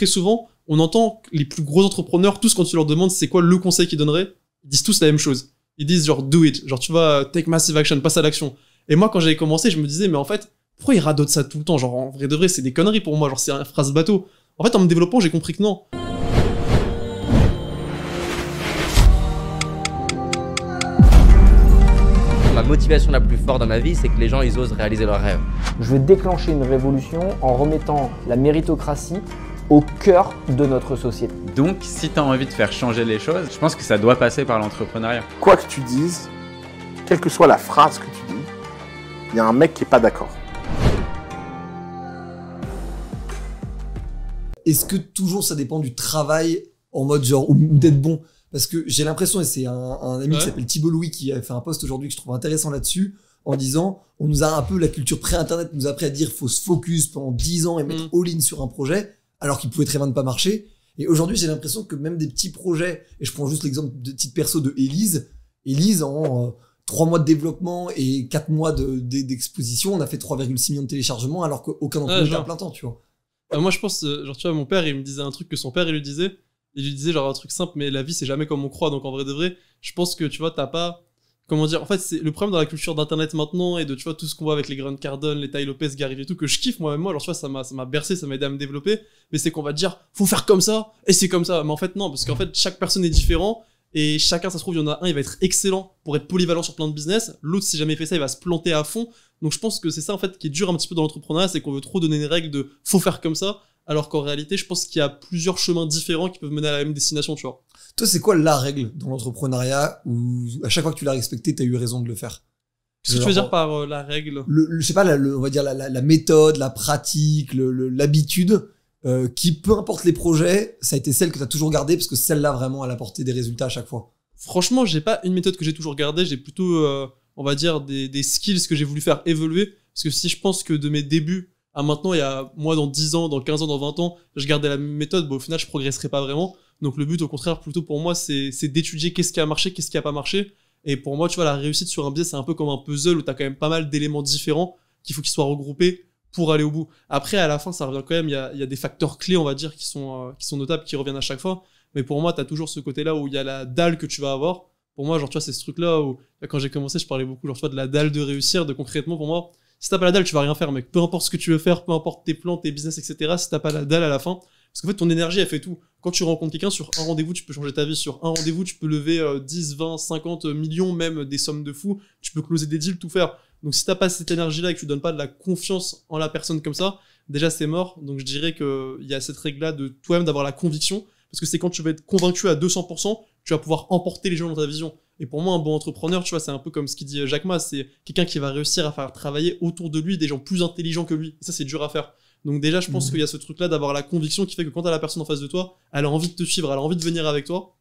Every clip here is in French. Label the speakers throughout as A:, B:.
A: très souvent, on entend les plus gros entrepreneurs, tous quand tu leur demandes c'est quoi le conseil qu'ils donneraient, ils disent tous la même chose. Ils disent genre do it, genre tu vois, take massive action, passe à l'action. Et moi quand j'avais commencé, je me disais mais en fait, pourquoi ils radotent ça tout le temps? Genre en vrai de vrai, c'est des conneries pour moi, genre c'est une phrase bateau. En fait en me développant, j'ai compris que non.
B: Ma motivation la plus forte dans ma vie, c'est que les gens ils osent réaliser leurs rêves.
C: Je veux déclencher une révolution en remettant la méritocratie au cœur de notre société.
D: Donc, si tu as envie de faire changer les choses, je pense que ça doit passer par l'entrepreneuriat.
E: Quoi que tu dises, quelle que soit la phrase que tu dis, il y a un mec qui n'est pas d'accord.
F: Est-ce que toujours ça dépend du travail en mode genre ou d'être bon? Parce que j'ai l'impression, et c'est un ami qui s'appelle Thibault Louis qui a fait un post aujourd'hui que je trouve intéressant là-dessus, en disant on nous a un peu, la culture pré-internet nous a appris à dire faut se focus pendant 10 ans et mettre all-in sur un projet, alors qu'il pouvait très bien ne pas marcher. Et aujourd'hui, j'ai l'impression que même des petits projets, et je prends juste l'exemple de titre perso de Élise en 3 mois de développement et 4 mois d'exposition, on a fait 3,6 millions de téléchargements alors qu'aucun d'entre nous n'était à plein temps, tu vois.
A: Moi je pense, genre tu vois, mon père il me disait un truc que son père il lui disait genre un truc simple, mais la vie c'est jamais comme on croit, donc en vrai de vrai, je pense que tu vois, t'as pas, comment dire, en fait c'est le problème dans la culture d'internet maintenant et de tu vois tout ce qu'on voit avec les Grant Cardone, les Tai Lopez, Gary Vee et tout, que je kiffe moi-même, genre tu vois, ça m'a bercé, ça m'a aidé à me développer, mais c'est qu'on va te dire faut faire comme ça et c'est comme ça, mais en fait non, parce qu'en fait chaque personne est différent et chacun, ça se trouve, il y en a un, il va être excellent pour être polyvalent sur plein de business, l'autre si jamais il fait ça il va se planter à fond. Donc je pense que c'est ça en fait qui est dur un petit peu dans l'entrepreneuriat, c'est qu'on veut trop donner des règles de faut faire comme ça, alors qu'en réalité je pense qu'il y a plusieurs chemins différents qui peuvent mener à la même destination, tu vois.
F: Toi, c'est quoi la règle dans l'entrepreneuriat où à chaque fois que tu l'as respecté, t'as eu raison de le faire?
A: Qu'est-ce que tu veux dire par la règle?
F: Je sais pas, on va dire la méthode, la pratique, l'habitude, qui, peu importe les projets, ça a été celle que t'as toujours gardée parce que celle-là vraiment elle a apporté des résultats à chaque fois.
A: Franchement, j'ai pas une méthode que j'ai toujours gardée, j'ai plutôt, on va dire, des skills que j'ai voulu faire évoluer. Parce que si je pense que de mes débuts à maintenant, il y a moi dans 10 ans, dans 15 ans, dans 20 ans, je gardais la même méthode, au final je progresserais pas vraiment. Donc le but au contraire plutôt pour moi c'est d'étudier qu'est-ce qui a marché, qu'est-ce qui a pas marché. Et pour moi tu vois la réussite sur un business c'est un peu comme un puzzle où t'as quand même pas mal d'éléments différents qu'il faut qu'ils soient regroupés pour aller au bout. Après à la fin ça revient quand même, il y a des facteurs clés on va dire qui sont notables, qui reviennent à chaque fois. Mais pour moi t'as toujours ce côté là où il y a la dalle que tu vas avoir. Pour moi genre tu vois c'est ce truc là où quand j'ai commencé je parlais beaucoup genre tu vois de la dalle de réussir, de concrètement pour moi. Si t'as pas la dalle, tu vas rien faire, mec. Peu importe ce que tu veux faire, peu importe tes plans, tes business, etc. Si t'as pas la dalle à la fin, parce qu'en fait, ton énergie, elle fait tout. Quand tu rencontres quelqu'un, sur un rendez-vous, tu peux changer ta vie. Sur un rendez-vous, tu peux lever 10, 20, 50 millions, même des sommes de fous. Tu peux closer des deals, tout faire. Donc, si t'as pas cette énergie-là et que tu donnes pas de la confiance en la personne comme ça, déjà, c'est mort. Donc, je dirais qu'il y a cette règle-là de toi-même d'avoir la conviction. Parce que c'est quand tu vas être convaincu à 200%, tu vas pouvoir emporter les gens dans ta vision. Et pour moi, un bon entrepreneur, tu vois, c'est un peu comme ce qu'il dit Jack Ma, c'est quelqu'un qui va réussir à faire travailler autour de lui des gens plus intelligents que lui. Et ça, c'est dur à faire. Donc déjà, je pense qu'il y a ce truc-là d'avoir la conviction qui fait que quand t'as la personne en face de toi, elle a envie de te suivre, elle a envie de venir avec toi.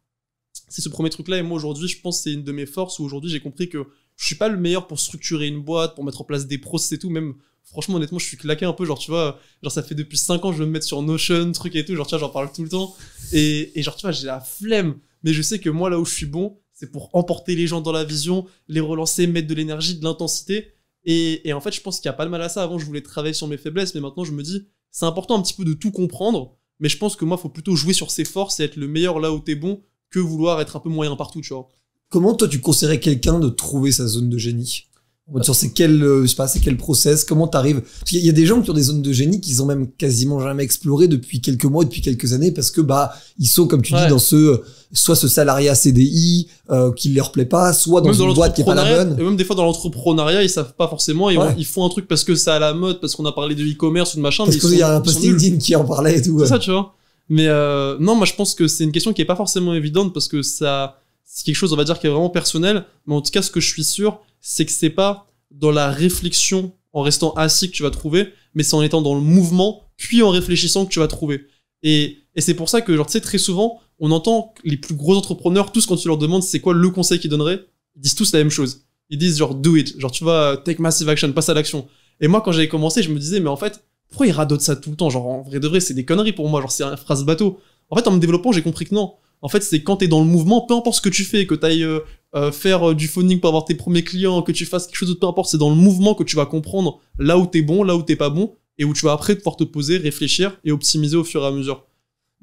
A: C'est ce premier truc-là. Et moi, aujourd'hui, je pense que c'est une de mes forces où aujourd'hui, j'ai compris que je suis pas le meilleur pour structurer une boîte, pour mettre en place des process et tout. Même, franchement, honnêtement, je suis claqué un peu. Genre, tu vois, genre, ça fait depuis 5 ans, je veux me mettre sur Notion, truc et tout. Genre, tu vois, j'en parle tout le temps. Et genre, tu vois, j'ai la flemme. Mais je sais que moi, là où je suis bon, c'est pour emporter les gens dans la vision, les relancer, mettre de l'énergie, de l'intensité. Et en fait, je pense qu'il y a pas de mal à ça. Avant, je voulais travailler sur mes faiblesses, mais maintenant, je me dis, c'est important un petit peu de tout comprendre. Mais je pense que moi, faut plutôt jouer sur ses forces et être le meilleur là où t'es bon que vouloir être un peu moyen partout, tu vois.
F: Comment toi, tu conseillerais quelqu'un de trouver sa zone de génie? C'est quel process? Comment t'arrives? Parce qu'il y a des gens qui ont des zones de génie qu'ils ont même quasiment jamais exploré depuis quelques mois, depuis quelques années, parce que ils sont, comme tu dis, dans soit ce salariat CDI qui leur plaît pas, soit dans une boîte qui est pas la bonne.
A: Et même des fois dans l'entrepreneuriat, ils savent pas forcément, ils font un truc parce que c'est à la mode, parce qu'on a parlé de e-commerce ou de machin.
F: Parce qu'il y a un post LinkedIn qui en parlait et tout.
A: C'est ça, tu vois. Mais non, moi je pense que c'est une question qui est pas forcément évidente parce que c'est quelque chose, on va dire, qui est vraiment personnel. Mais en tout cas, ce que je suis sûr, c'est que c'est pas dans la réflexion en restant assis que tu vas trouver, mais c'est en étant dans le mouvement, puis en réfléchissant que tu vas trouver. Et c'est pour ça que, genre, tu sais, très souvent, on entend les plus gros entrepreneurs, tous quand tu leur demandes c'est quoi le conseil qu'ils donneraient, ils disent tous la même chose. Ils disent genre do it, genre tu vois, take massive action, passe à l'action. Et moi, quand j'avais commencé, je me disais, mais en fait, pourquoi ils radotent ça tout le temps? Genre, en vrai de vrai, c'est des conneries pour moi, genre, c'est une phrase bateau. En fait, en me développant, j'ai compris que non. En fait, c'est quand t'es dans le mouvement, peu importe ce que tu fais, que t'ailles faire du phoning pour avoir tes premiers clients, que tu fasses quelque chose d'autre, peu importe, c'est dans le mouvement que tu vas comprendre là où t'es bon, là où t'es pas bon, et où tu vas après pouvoir te poser, réfléchir et optimiser au fur et à mesure.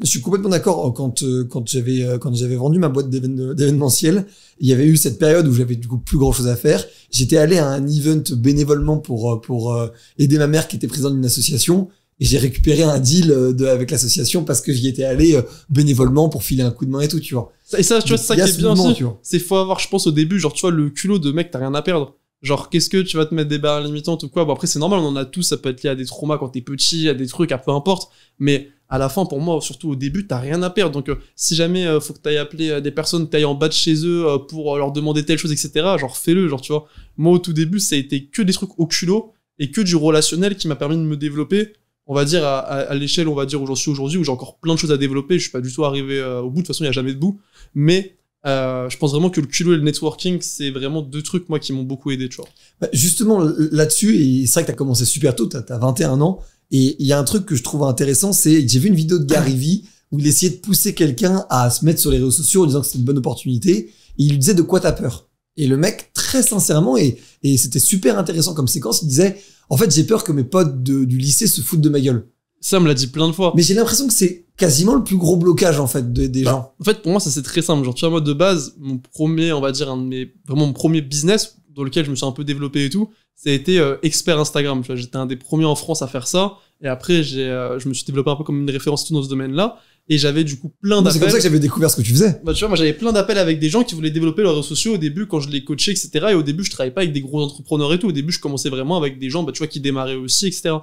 F: Je suis complètement d'accord. Quand j'avais vendu ma boîte d'événementiel, il y avait eu cette période où j'avais du coup plus grand chose à faire. J'étais allé à un event bénévolement pour aider ma mère qui était présidente d'une association. Et j'ai récupéré un deal avec l'association parce que j'y étais allé bénévolement pour filer un coup de main et tout, tu vois.
A: Et ça, tu vois, c'est ça qui est bien aussi.
F: Tu vois.
A: C'est faut avoir, je pense, au début, genre, tu vois, le culot de mec, t'as rien à perdre. Genre, qu'est-ce que tu vas te mettre des barrières limitantes ou quoi? Bon, après, c'est normal, on en a tous, ça peut être lié à des traumas quand t'es petit, à des trucs, à peu importe. Mais à la fin, pour moi, surtout au début, t'as rien à perdre. Donc, si jamais faut que t'ailles appeler des personnes, t'ailles en bas de chez eux pour leur demander telle chose, etc., genre, fais-le, genre, tu vois. Moi, au tout début, ça a été que des trucs au culot et que du relationnel qui m'a permis de me développer. On va dire à l'échelle, on va dire où j'en suis aujourd'hui, où j'ai encore plein de choses à développer. Je suis pas du tout arrivé au bout. De toute façon, il y a jamais de bout. Mais je pense vraiment que le culot et le networking, c'est vraiment deux trucs moi qui m'ont beaucoup aidé, tu vois.
F: Bah, justement là-dessus, et c'est vrai que t'as commencé super tôt, t'as 21 ans, et il y a un truc que je trouve intéressant, c'est j'ai vu une vidéo de Gary Vee où il essayait de pousser quelqu'un à se mettre sur les réseaux sociaux en disant que c'était une bonne opportunité, et il lui disait de quoi t'as peur. Et le mec, très sincèrement, et c'était super intéressant comme séquence, il disait en fait, j'ai peur que mes potes du lycée se foutent de ma gueule.
A: Ça me l'a dit plein de fois.
F: Mais j'ai l'impression que c'est quasiment le plus gros blocage, en fait, des gens.
A: En fait, pour moi, ça c'est très simple. Genre, tu vois, moi, de base, mon premier, on va dire, vraiment mon premier business, dans lequel je me suis un peu développé et tout, ça a été expert Instagram. Tu vois, j'étais un des premiers en France à faire ça. Et après, je me suis développé un peu comme une référence tout dans ce domaine-là. Et j'avais du coup plein d'appels.
F: C'est comme ça que j'avais découvert ce que tu faisais.
A: Bah, tu vois, moi, j'avais plein d'appels avec des gens qui voulaient développer leurs réseaux sociaux au début quand je les coachais, etc. Et au début, je travaillais pas avec des gros entrepreneurs et tout. Au début, je commençais vraiment avec des gens, bah, tu vois, qui démarraient aussi, etc.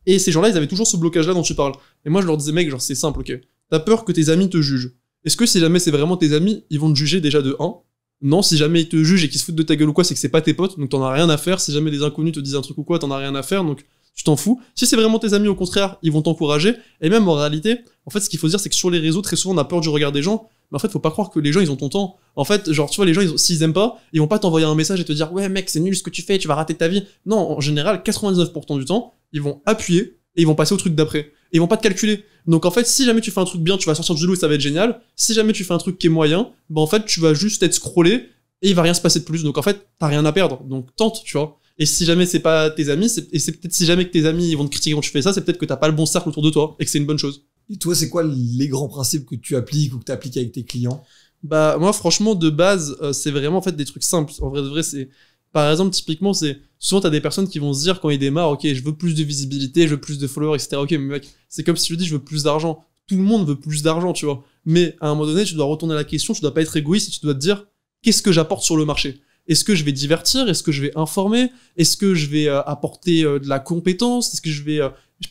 A: Et ces gens-là, ils avaient toujours ce blocage-là dont tu parles. Et moi, je leur disais, mec, genre, c'est simple, ok. T'as peur que tes amis te jugent. Est-ce que si jamais c'est vraiment tes amis, ils vont te juger déjà de 1? Non, si jamais ils te jugent et qu'ils se foutent de ta gueule ou quoi, c'est que c'est pas tes potes, donc t'en as rien à faire. Si jamais des inconnus te disent un truc ou quoi, t'en as rien à faire, donc tu t'en fous. Si c'est vraiment tes amis, au contraire, ils vont t'encourager. Et même en réalité, en fait, ce qu'il faut se dire, c'est que sur les réseaux, très souvent, on a peur du regard des gens. Mais en fait, faut pas croire que les gens, ils ont ton temps. En fait, genre, tu vois, les gens, s'ils aiment pas, ils vont pas t'envoyer un message et te dire, ouais, mec, c'est nul ce que tu fais, tu vas rater ta vie. Non, en général, 99% du temps, ils vont appuyer et ils vont passer au truc d'après. Et ils vont pas te calculer. Donc, en fait, si jamais tu fais un truc bien, tu vas sortir du lot et ça va être génial. Si jamais tu fais un truc qui est moyen, bah, en fait, tu vas juste être scrollé et il va rien se passer de plus. Donc, en fait, t'as rien à perdre. Donc, tente, tu vois. Et si jamais c'est pas tes amis, et c'est peut-être si jamais que tes amis ils vont te critiquer quand tu fais ça, c'est peut-être que t'as pas le bon cercle autour de toi et que c'est une bonne chose.
F: Et toi, c'est quoi les grands principes que tu appliques ou que tu appliques avec tes clients?
A: Bah moi franchement de base c'est vraiment en fait des trucs simples. En vrai de vrai c'est par exemple typiquement c'est souvent t'as des personnes qui vont se dire quand ils démarrent ok je veux plus de visibilité, je veux plus de followers etc. Ok mais mec c'est comme si je dis je veux plus d'argent. Tout le monde veut plus d'argent tu vois. Mais à un moment donné tu dois retourner la question, tu dois pas être égoïste et tu dois te dire qu'est-ce que j'apporte sur le marché. Est-ce que je vais divertir? Est-ce que je vais informer? Est-ce que je vais apporter de la compétence? Est-ce que je vais...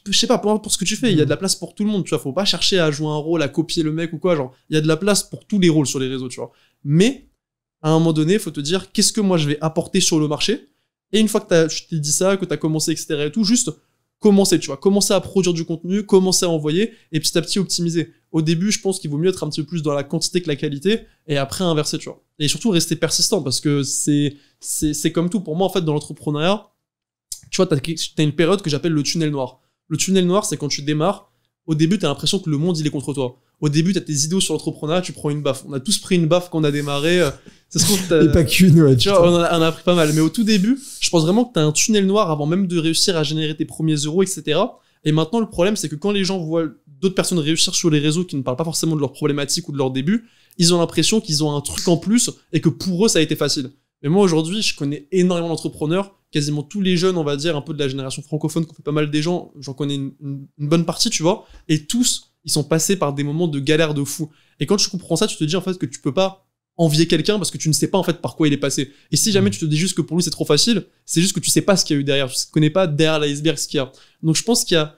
A: je sais pas, pour ce que tu fais, il y a de la place pour tout le monde, tu vois. Faut pas chercher à jouer un rôle, à copier le mec ou quoi, genre. Il y a de la place pour tous les rôles sur les réseaux, tu vois. Mais, à un moment donné, faut te dire, qu'est-ce que moi je vais apporter sur le marché? Et une fois que je t'ai dit ça, que t'as commencé, etc. et tout, juste commencer, tu vois. Commencer à produire du contenu, commencer à envoyer, et petit à petit optimiser. Au début, je pense qu'il vaut mieux être un petit peu plus dans la quantité que la qualité, et après inverser, tu vois. Et surtout rester persistant, parce que c'est comme tout. Pour moi, en fait, dans l'entrepreneuriat, tu vois, t'as une période que j'appelle le tunnel noir. Le tunnel noir, c'est quand tu démarres, au début, t'as l'impression que le monde, il est contre toi. Au début, t'as tes idéaux sur l'entrepreneuriat, tu prends une baffe. On a tous pris une baffe quand on a démarré. Ça se trouve,
F: et pas qu'une, ouais.
A: Tu vois, on en a pris pas mal. Mais au tout début, je pense vraiment que t'as un tunnel noir avant même de réussir à générer tes premiers euros, etc. Et maintenant, le problème, c'est que quand les gens voient d'autres personnes réussir sur les réseaux qui ne parlent pas forcément de leurs problématiques ou de leur début, ils ont l'impression qu'ils ont un truc en plus et que pour eux, ça a été facile. Mais moi, aujourd'hui, je connais énormément d'entrepreneurs, quasiment tous les jeunes, on va dire, un peu de la génération francophone, qu'on fait pas mal des gens, j'en connais une bonne partie, tu vois, et tous, ils sont passés par des moments de galère de fou. Et quand tu comprends ça, tu te dis, en fait, que tu peux pas envier quelqu'un parce que tu ne sais pas, en fait, par quoi il est passé. Et si jamais tu te dis juste que pour lui, c'est trop facile, c'est juste que tu sais pas ce qu'il y a eu derrière, tu connais pas derrière l'iceberg ce qu'il y a. Donc, je pense qu'il y a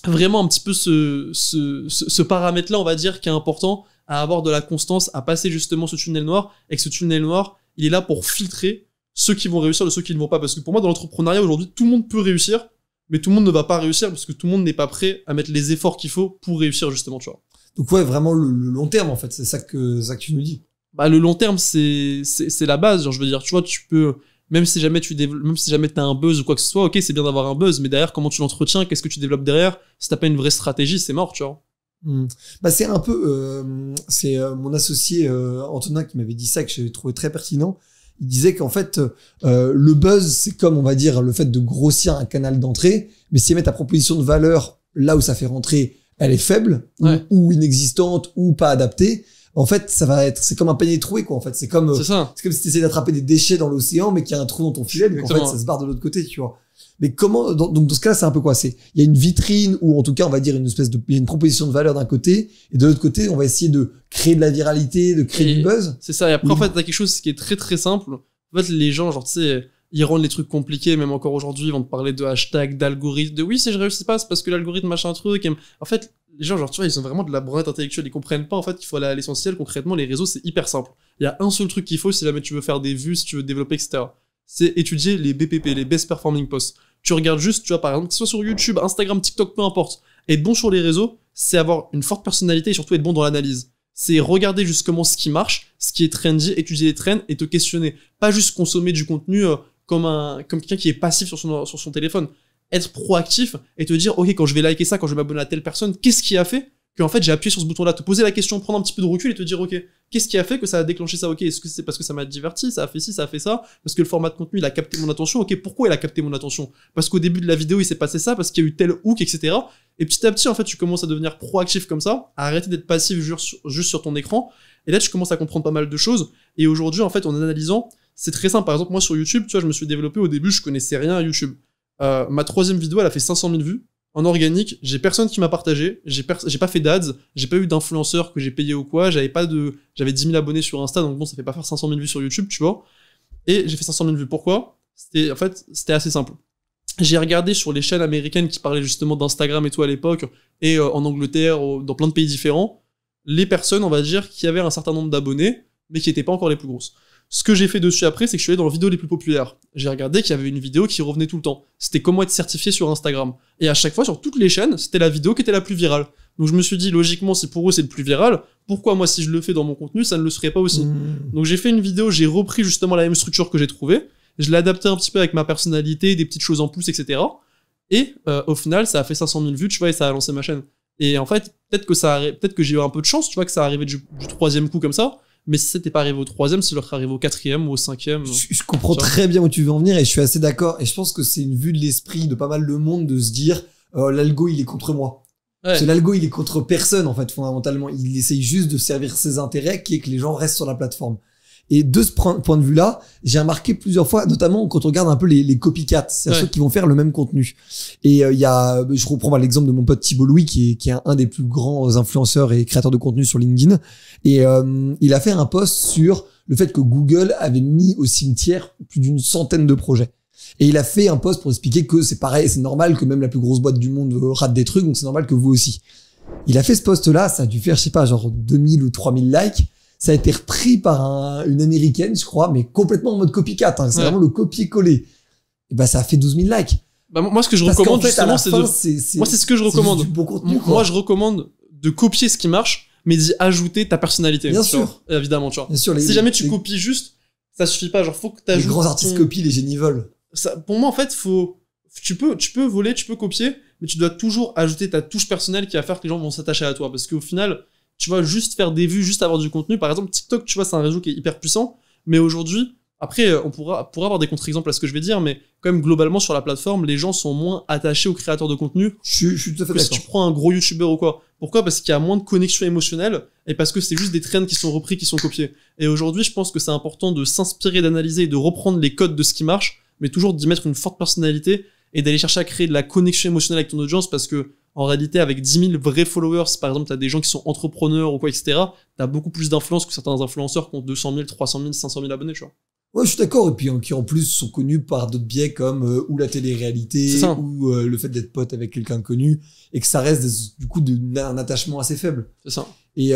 A: vraiment un petit peu ce paramètre-là, on va dire, qui est important à avoir de la constance, à passer justement ce tunnel noir, et que ce tunnel noir, il est là pour filtrer ceux qui vont réussir de ceux qui ne vont pas. Parce que pour moi, dans l'entrepreneuriat, aujourd'hui, tout le monde peut réussir, mais tout le monde ne va pas réussir parce que tout le monde n'est pas prêt à mettre les efforts qu'il faut pour réussir, justement, tu vois.
F: Donc ouais, vraiment le long terme, en fait, c'est ça que tu nous dis.
A: Bah, le long terme, c'est la base, genre, je veux dire, tu vois, tu peux, même si jamais t'as un buzz ou quoi que ce soit, ok, c'est bien d'avoir un buzz, mais derrière, comment tu l'entretiens, qu'est-ce que tu développes derrière? Si t'as pas une vraie stratégie, c'est mort, tu vois.
F: Bah c'est un peu mon associé Antonin qui m'avait dit ça, que j'avais trouvé très pertinent. Il disait qu'en fait le buzz, c'est comme, on va dire, le fait de grossir un canal d'entrée, mais si tu mets ta proposition de valeur là où ça fait rentrer elle est faible ou inexistante ou pas adaptée, en fait, c'est comme un panier troué, quoi. En fait, c'est comme si tu essayais d'attraper des déchets dans l'océan, mais qu'il y a un trou dans ton filet, donc en fait, ça se barre de l'autre côté, tu vois. Mais comment, donc dans ce cas-là, c'est un peu quoi? Il y a une vitrine ou en tout cas, on va dire il y a une proposition de valeur d'un côté, et de l'autre côté, on va essayer de créer de la viralité, de créer du buzz.
A: C'est ça. Et après, en fait, t'as quelque chose qui est très très simple. En fait, les gens, genre, tu sais, ils rendent les trucs compliqués, même encore aujourd'hui, ils vont te parler de hashtag, d'algorithme, de oui, si je réussis pas, c'est parce que l'algorithme machin truc. En fait, les gens, genre, tu vois, ils ont vraiment de la branlette intellectuelle, ils comprennent pas, en fait, qu'il faut aller à l'essentiel. Concrètement, les réseaux, c'est hyper simple. Il y a un seul truc qu'il faut si jamais tu veux faire des vues, si tu veux développer, etc. C'est étudier les BPP, les Best Performing Posts. Tu regardes juste, tu vois, par exemple, que ce soit sur YouTube, Instagram, TikTok, peu importe. Être bon sur les réseaux, c'est avoir une forte personnalité et surtout être bon dans l'analyse. C'est regarder justement ce qui marche, ce qui est trendy, étudier les trends et te questionner. Pas juste consommer du contenu comme quelqu'un qui est passif sur son téléphone. Être proactif et te dire, ok, quand je vais liker ça, quand je vais m'abonner à telle personne, qu'est-ce qui a fait que en fait j'ai appuyé sur ce bouton-là? Te poser la question, prendre un petit peu de recul et te dire, ok, qu'est-ce qui a fait que ça a déclenché ça? Ok, est-ce que c'est parce que ça m'a diverti, ça a fait ci, ça a fait ça, parce que le format de contenu il a capté mon attention? Ok, pourquoi il a capté mon attention? Parce qu'au début de la vidéo il s'est passé ça, parce qu'il y a eu tel hook, etc. Et petit à petit en fait tu commences à devenir proactif comme ça, à arrêter d'être passif juste sur ton écran. Et là tu commences à comprendre pas mal de choses. Et aujourd'hui en fait en analysant, c'est très simple. Par exemple moi sur YouTube, tu vois, je me suis développé au début, je connaissais rien à YouTube. Ma 3e vidéo elle a fait 500 000 vues. En organique, j'ai personne qui m'a partagé, j'ai pas fait d'ads, j'ai pas eu d'influenceurs que j'ai payé ou quoi, j'avais 10 000 abonnés sur Insta, donc bon, ça fait pas faire 500 000 vues sur YouTube, tu vois. Et j'ai fait 500 000 vues. Pourquoi? C'était assez simple. J'ai regardé sur les chaînes américaines qui parlaient justement d'Instagram et tout à l'époque, et en Angleterre, dans plein de pays différents, les personnes, on va dire, qui avaient un certain nombre d'abonnés, mais qui étaient pas encore les plus grosses. Ce que j'ai fait dessus après, c'est que je suis allé dans les vidéos les plus populaires. J'ai regardé qu'il y avait une vidéo qui revenait tout le temps. C'était comment être certifié sur Instagram. Et à chaque fois, sur toutes les chaînes, c'était la vidéo qui était la plus virale. Donc je me suis dit, logiquement, si pour eux c'est le plus viral, pourquoi moi, si je le fais dans mon contenu, ça ne le serait pas aussi? Donc j'ai fait une vidéo, j'ai repris justement la même structure que j'ai trouvée. Je l'ai adapté un petit peu avec ma personnalité, des petites choses en plus, etc. Et au final, ça a fait 500 000 vues, tu vois, et ça a lancé ma chaîne. Et en fait, peut-être que j'ai eu un peu de chance, tu vois, que ça arrivait du 3e coup comme ça. Mais si c'était pas arrivé au 3e, ça leur serait arrivé au 4e ou au 5e.
F: Je comprends très bien où tu veux en venir et je suis assez d'accord. Et je pense que c'est une vue de l'esprit de pas mal de monde de se dire l'algo il est contre moi. Ouais. Parce que l'algo il est contre personne en fait fondamentalement. Il essaye juste de servir ses intérêts qui est que les gens restent sur la plateforme. Et de ce point de vue-là, j'ai remarqué plusieurs fois, notamment quand on regarde un peu les copycats, c'est-à-dire ceux qui vont faire le même contenu. Et je reprends l'exemple de mon pote Thibault Louis, qui est un des plus grands influenceurs et créateurs de contenu sur LinkedIn. Et il a fait un post sur le fait que Google avait mis au cimetière plus d'une centaine de projets. Et il a fait un post pour expliquer que c'est pareil, c'est normal que même la plus grosse boîte du monde rate des trucs, donc c'est normal que vous aussi. Il a fait ce post-là, ça a dû faire, je sais pas, genre 2000 ou 3000 likes. Ça a été repris par une américaine, je crois, mais complètement en mode copycat. Hein. C'est vraiment le copier-coller. Et bah, ça a fait 12 000 likes.
A: Bah, moi, ce que je recommande, justement, c'est moi, c'est ce que je recommande.
F: Bon contenu,
A: moi, je recommande de copier ce qui marche, mais d'y ajouter ta personnalité.
F: Bien sûr.
A: Évidemment, tu vois.
F: Bien sûr,
A: si jamais tu copies juste, ça suffit pas. Genre, faut que t'ajoutes.
F: Les grands artistes copient, les génies volent.
A: Ça, pour moi, en fait, tu peux voler, tu peux copier, mais tu dois toujours ajouter ta touche personnelle qui va faire que les gens vont s'attacher à toi. Parce qu'au final, tu vois, juste faire des vues, juste avoir du contenu. Par exemple, TikTok, tu vois, c'est un réseau qui est hyper puissant. Mais aujourd'hui, après, on pourra avoir des contre-exemples à ce que je vais dire, mais quand même, globalement, sur la plateforme, les gens sont moins attachés aux créateurs de contenu.
F: Je suis tout à fait d'accord.
A: Si tu prends un gros YouTuber ou quoi. Pourquoi? Parce qu'il y a moins de connexion émotionnelle et parce que c'est juste des trends qui sont repris, qui sont copiés. Et aujourd'hui, je pense que c'est important de s'inspirer, d'analyser et de reprendre les codes de ce qui marche, mais toujours d'y mettre une forte personnalité et d'aller chercher à créer de la connexion émotionnelle avec ton audience parce que, en réalité, avec 10 000 vrais followers, par exemple, t'as des gens qui sont entrepreneurs ou quoi, etc., t'as beaucoup plus d'influence que certains influenceurs qui ont 200 000, 300 000, 500 000 abonnés, tu vois.
F: Ouais, je suis d'accord. Et puis, qui en plus sont connus par d'autres biais comme ou la télé-réalité ou le fait d'être pote avec quelqu'un de connu et que ça reste du coup un attachement assez faible.
A: C'est ça.
F: Et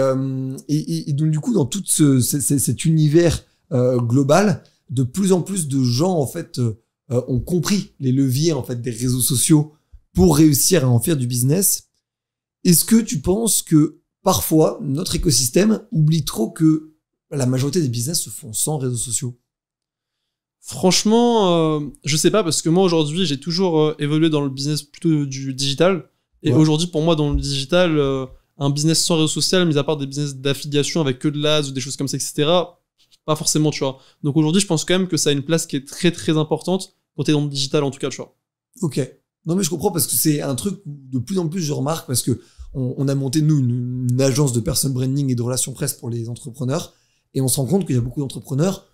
F: donc, du coup, dans tout cet univers global, de plus en plus de gens, en fait, ont compris les leviers, en fait, des réseaux sociaux pour réussir à en faire du business. Est-ce que tu penses que parfois notre écosystème oublie trop que la majorité des business se font sans réseaux sociaux?
A: Franchement, je sais pas parce que moi aujourd'hui j'ai toujours évolué dans le business plutôt du digital et aujourd'hui pour moi dans le digital un business sans réseau social, mis à part des business d'affiliation avec que de l'ADS ou des choses comme ça, etc., pas forcément, tu vois. Donc aujourd'hui je pense quand même que ça a une place qui est très très importante quand t'es dans le digital en tout cas, tu vois.
F: Ok. Non mais je comprends parce que c'est un truc où de plus en plus je remarque parce que on a monté, nous, une agence de personal branding et de relations presse pour les entrepreneurs. Et on se rend compte qu'il y a beaucoup d'entrepreneurs,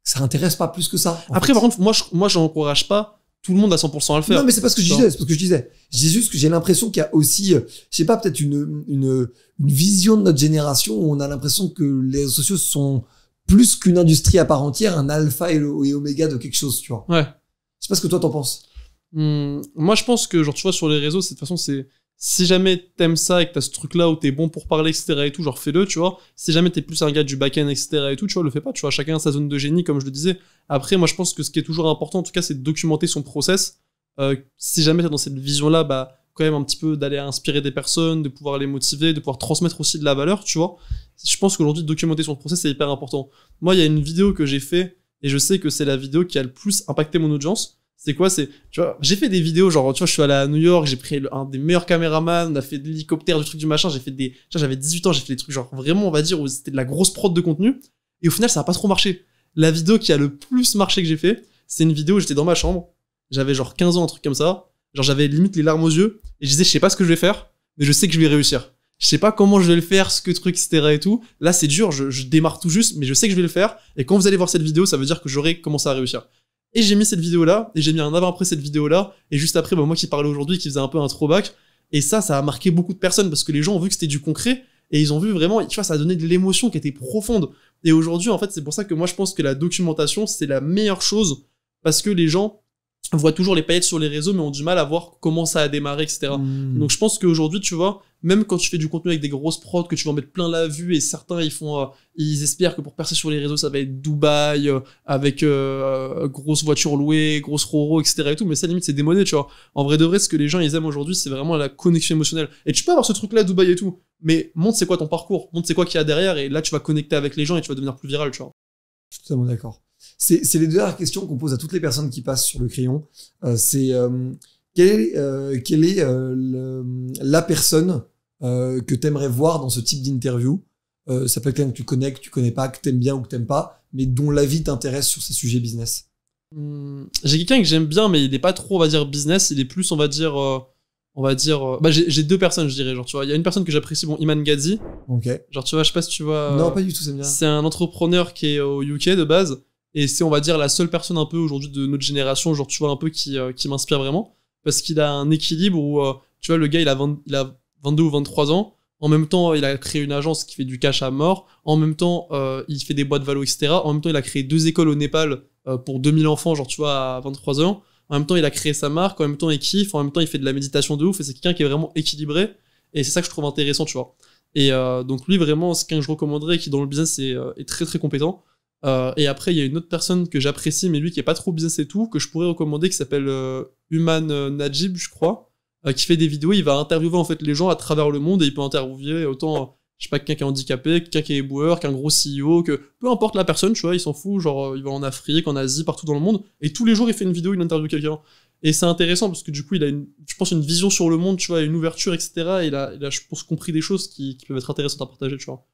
F: ça intéresse pas plus que ça.
A: Après, par contre, moi, j'encourage pas tout le monde à 100% à le faire.
F: Non, mais c'est pas ce que je disais, c'est pas ce que je disais. Je dis juste que j'ai l'impression qu'il y a aussi, je sais pas, peut-être une vision de notre génération où on a l'impression que les réseaux sociaux sont plus qu'une industrie à part entière, un alpha et oméga de quelque chose, tu vois.
A: Ouais.
F: Je sais pas ce que toi t'en penses.
A: Moi, je pense que, genre, tu vois, sur les réseaux, de toute façon, si jamais t'aimes ça et que t'as ce truc-là où t'es bon pour parler, etc. et tout, genre, fais-le, tu vois. Si jamais t'es plus un gars du back-end, etc. et tout, tu vois, le fais pas, tu vois. Chacun a sa zone de génie, comme je le disais. Après, moi, je pense que ce qui est toujours important, en tout cas, c'est de documenter son process. Si jamais t'es dans cette vision-là, bah, quand même un petit peu d'aller inspirer des personnes, de pouvoir les motiver, de pouvoir transmettre aussi de la valeur, tu vois. Je pense qu'aujourd'hui, documenter son process, c'est hyper important. Moi, il y a une vidéo que j'ai fait, et je sais que c'est la vidéo qui a le plus impacté mon audience. C'est quoi? Tu vois, j'ai fait des vidéos, genre, tu vois, je suis allé à New York, j'ai pris un des meilleurs caméramans, on a fait de l'hélicoptère, du truc, du machin, j'avais 18 ans, j'ai fait des trucs, genre, vraiment, on va dire, où c'était de la grosse prod de contenu. Et au final, ça a pas trop marché. La vidéo qui a le plus marché que j'ai fait, c'est une vidéo où j'étais dans ma chambre, j'avais genre 15 ans, un truc comme ça, genre, j'avais limite les larmes aux yeux, et je disais, je sais pas ce que je vais faire, mais je sais que je vais réussir. Je sais pas comment je vais le faire, ce que truc, etc. et tout. Là, c'est dur, je démarre tout juste, mais je sais que je vais le faire. Et quand vous allez voir cette vidéo, ça veut dire que j'aurai commencé à réussir. Et j'ai mis cette vidéo-là, et j'ai mis un avant-après cette vidéo-là, et juste après, bah, moi qui parlais aujourd'hui, qui faisait un peu un throwback, et ça a marqué beaucoup de personnes, parce que les gens ont vu que c'était du concret, et ils ont vu vraiment, tu vois, ça a donné de l'émotion qui était profonde. Et aujourd'hui, en fait, c'est pour ça que moi, je pense que la documentation, c'est la meilleure chose, parce que les gens voient toujours les paillettes sur les réseaux, mais ont du mal à voir comment ça a démarré, etc. Donc je pense qu'aujourd'hui, tu vois, même quand tu fais du contenu avec des grosses prods, que tu vas en mettre plein la vue, et certains, ils espèrent que pour percer sur les réseaux, ça va être Dubaï, avec grosse voiture louée, grosse Roro, etc. et tout, mais ça, limite, c'est démodé, tu vois. En vrai de vrai, ce que les gens, ils aiment aujourd'hui, c'est vraiment la connexion émotionnelle. Et tu peux avoir ce truc-là, Dubaï et tout, mais montre c'est quoi ton parcours, montre c'est quoi qu'il y a derrière, et là, tu vas connecter avec les gens, et tu vas devenir plus viral, tu vois.
F: Je suis totalement d'accord. C'est les deux dernières questions qu'on pose à toutes les personnes qui passent sur le crayon. Quelle est la personne que t'aimerais voir dans ce type d'interview? Ça peut être quelqu'un que tu connais pas, que t'aimes bien ou que t'aimes pas, mais dont l'avis t'intéresse sur ces sujets business.
A: J'ai quelqu'un que j'aime bien, mais il est pas trop, on va dire, business, il est plus, on va dire, bah, j'ai deux personnes, je dirais, genre, tu vois, il y a une personne que j'apprécie, bon, Iman Gadzhi.
F: Ok.
A: Genre, tu vois, je sais pas si tu vois.
F: Non, pas du tout, ça me dit rien.
A: C'est un entrepreneur qui est au UK de base, et c'est, on va dire, la seule personne un peu aujourd'hui de notre génération, genre, tu vois, un peu qui m'inspire vraiment, parce qu'il a un équilibre où, tu vois, le gars, il a 22 ou 23 ans, en même temps, il a créé une agence qui fait du cash à mort, en même temps, il fait des boîtes valo, etc. En même temps, il a créé 2 écoles au Népal pour 2000 enfants, genre, tu vois, à 23 ans. En même temps, il a créé sa marque, en même temps, il kiffe, en même temps, il fait de la méditation de ouf, et c'est quelqu'un qui est vraiment équilibré, et c'est ça que je trouve intéressant, tu vois. Et donc lui, vraiment, c'est quelqu'un que je recommanderais, qui dans le business est très très compétent. Et après, il y a une autre personne que j'apprécie, mais lui qui est pas trop business et tout, que je pourrais recommander, qui s'appelle Human Najib, je crois, qui fait des vidéos, il va interviewer en fait les gens à travers le monde, et il peut interviewer autant... je sais pas, quelqu'un qui est handicapé, quelqu'un qui est éboueur, qu'un gros CEO, que peu importe la personne, tu vois, il s'en fout, genre, il va en Afrique, en Asie, partout dans le monde, et tous les jours, il fait une vidéo, il interviewe quelqu'un. Et c'est intéressant, parce que du coup, il a je pense, une vision sur le monde, tu vois, une ouverture, etc., et il a, je pense, compris des choses qui peuvent être intéressantes à partager, tu vois.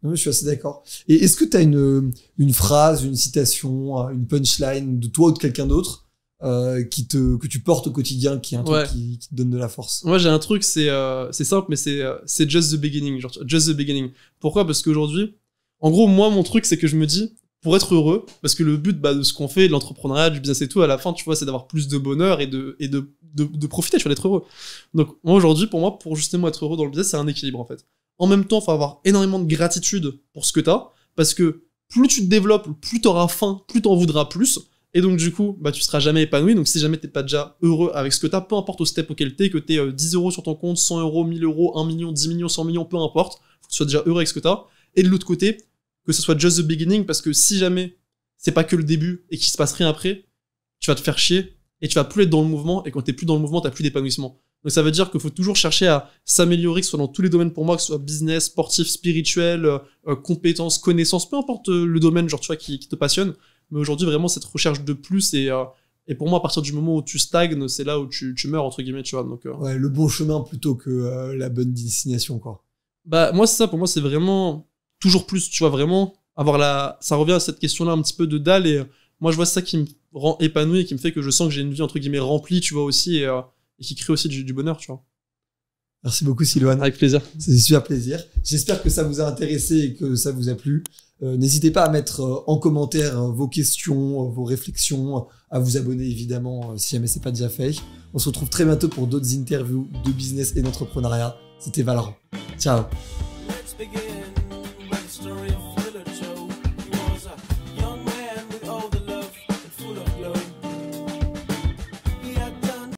F: Oui, je suis assez d'accord. Et est-ce que t'as une phrase, une citation, une punchline de toi ou de quelqu'un d'autre, que tu portes au quotidien, qui est un truc qui te donne de la force?
A: Moi, j'ai un truc, c'est simple, mais c'est just the beginning, genre, just the beginning. Pourquoi? Parce qu'aujourd'hui, en gros, moi, mon truc, c'est que je me dis, pour être heureux, parce que le but, bah, de ce qu'on fait, de l'entrepreneuriat, du business et tout, à la fin, tu vois, c'est d'avoir plus de bonheur et de profiter, tu vois, d'être heureux. Donc, moi, aujourd'hui, pour justement être heureux dans le business, c'est un équilibre, en fait. En même temps, il faut avoir énormément de gratitude pour ce que t'as, parce que plus tu te développes, plus t'auras faim, plus t'en voudras plus. Et donc, du coup, bah, tu seras jamais épanoui. Donc, si jamais t'es pas déjà heureux avec ce que t'as, peu importe au step auquel t'es, que t'aies 10 euros sur ton compte, 100 euros, 1000 euros, 1 million, 10 millions, 100 millions, peu importe, faut que tu sois déjà heureux avec ce que t'as. Et de l'autre côté, que ce soit just the beginning, parce que si jamais c'est pas que le début et qu'il se passe rien après, tu vas te faire chier et tu vas plus être dans le mouvement. Et quand t'es plus dans le mouvement, t'as plus d'épanouissement. Donc, ça veut dire qu'il faut toujours chercher à s'améliorer, que ce soit dans tous les domaines pour moi, que ce soit business, sportif, spirituel, compétences, connaissances, peu importe le domaine, genre, tu vois, qui te passionne. Mais aujourd'hui, vraiment, cette recherche de plus, et pour moi, à partir du moment où tu stagnes, c'est là où tu meurs, entre guillemets, tu vois. Donc,
F: ouais, le bon chemin plutôt que la bonne destination, quoi.
A: Bah, moi, c'est ça, pour moi, c'est vraiment toujours plus, tu vois, vraiment avoir ça revient à cette question-là un petit peu de dalle, et moi, je vois ça qui me rend épanoui et qui me fait que je sens que j'ai une vie, entre guillemets, remplie, tu vois, aussi, et qui crée aussi du bonheur, tu vois.
F: Merci beaucoup, Silouane.
A: Avec plaisir.
F: C'est un super plaisir. J'espère que ça vous a intéressé et que ça vous a plu. N'hésitez pas à mettre en commentaire vos questions, vos réflexions, à vous abonner évidemment si jamais c'est pas déjà fait. On se retrouve très bientôt pour d'autres interviews de business et d'entrepreneuriat. C'était Valorant. Ciao.